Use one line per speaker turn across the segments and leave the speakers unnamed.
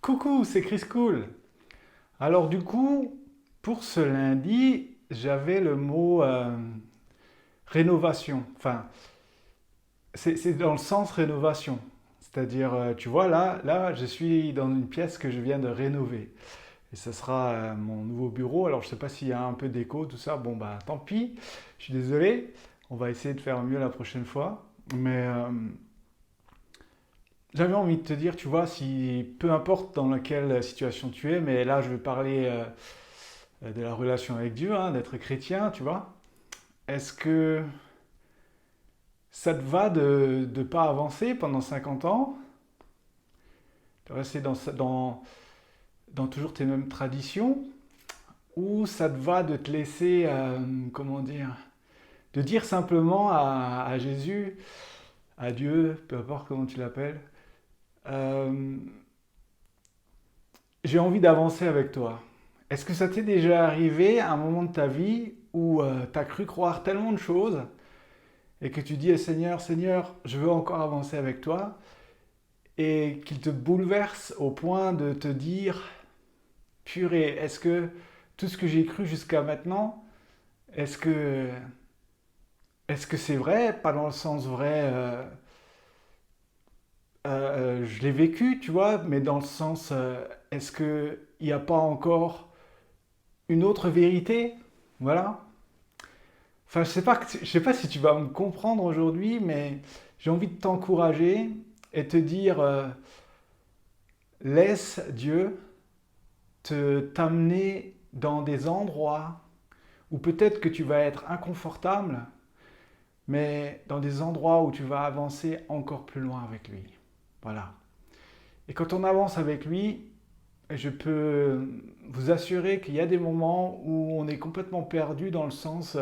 Coucou, c'est Chris Cool. Alors du coup, pour ce lundi, j'avais le mot rénovation. Enfin, c'est dans le sens rénovation. C'est-à-dire, tu vois, là, je suis dans une pièce que je viens de rénover. Et ce sera mon nouveau bureau. Alors, je ne sais pas s'il y a un peu d'écho, tout ça. Bon, bah, tant pis. Je suis désolé. On va essayer de faire mieux la prochaine fois. Mais j'avais envie de te dire, tu vois, si peu importe dans laquelle situation tu es, mais là, je vais parler de la relation avec Dieu, hein, d'être chrétien, tu vois. Est-ce que ça te va de ne pas avancer pendant 50 ans, de rester dans toujours tes mêmes traditions, ou ça te va de te laisser, comment dire, de dire simplement à Jésus, à Dieu, peu importe comment tu l'appelles, euh, j'ai envie d'avancer avec toi. Est-ce que ça t'est déjà arrivé à un moment de ta vie où tu as cru croire tellement de choses et que tu dis Seigneur, Seigneur, je veux encore avancer avec toi, et qu'il te bouleverse au point de te dire, purée, est-ce que tout ce que j'ai cru jusqu'à maintenant, est-ce que est-ce que c'est vrai, pas dans le sens vrai, je l'ai vécu, tu vois, mais dans le sens, est-ce qu'il n'y a pas encore une autre vérité? Voilà. Enfin, je sais pas si tu vas me comprendre aujourd'hui, mais j'ai envie de t'encourager et te dire, laisse Dieu te t'amener dans des endroits où peut-être que tu vas être inconfortable, mais dans des endroits où tu vas avancer encore plus loin avec lui. Voilà. Et quand on avance avec lui, je peux vous assurer qu'il y a des moments où on est complètement perdu dans le sens,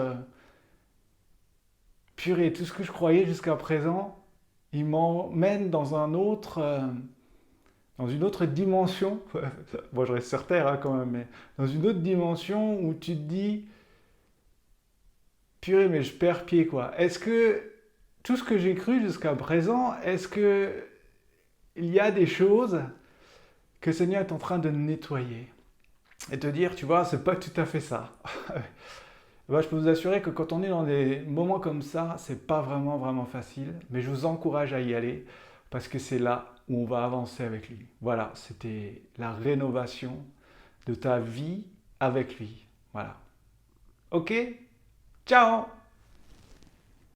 purée, tout ce que je croyais jusqu'à présent, il m'emmène dans dans une autre dimension. Moi, je reste sur Terre hein, quand même, mais dans une autre dimension où tu te dis, purée, mais je perds pied quoi. Est-ce que tout ce que j'ai cru jusqu'à présent, est-ce que il y a des choses que le Seigneur est en train de nettoyer et te dire, tu vois, c'est pas tout à fait ça. Bah, je peux vous assurer que quand on est dans des moments comme ça, c'est pas vraiment facile, mais je vous encourage à y aller parce que c'est là où on va avancer avec lui. Voilà, c'était la rénovation de ta vie avec lui. Voilà. Ok. Ciao.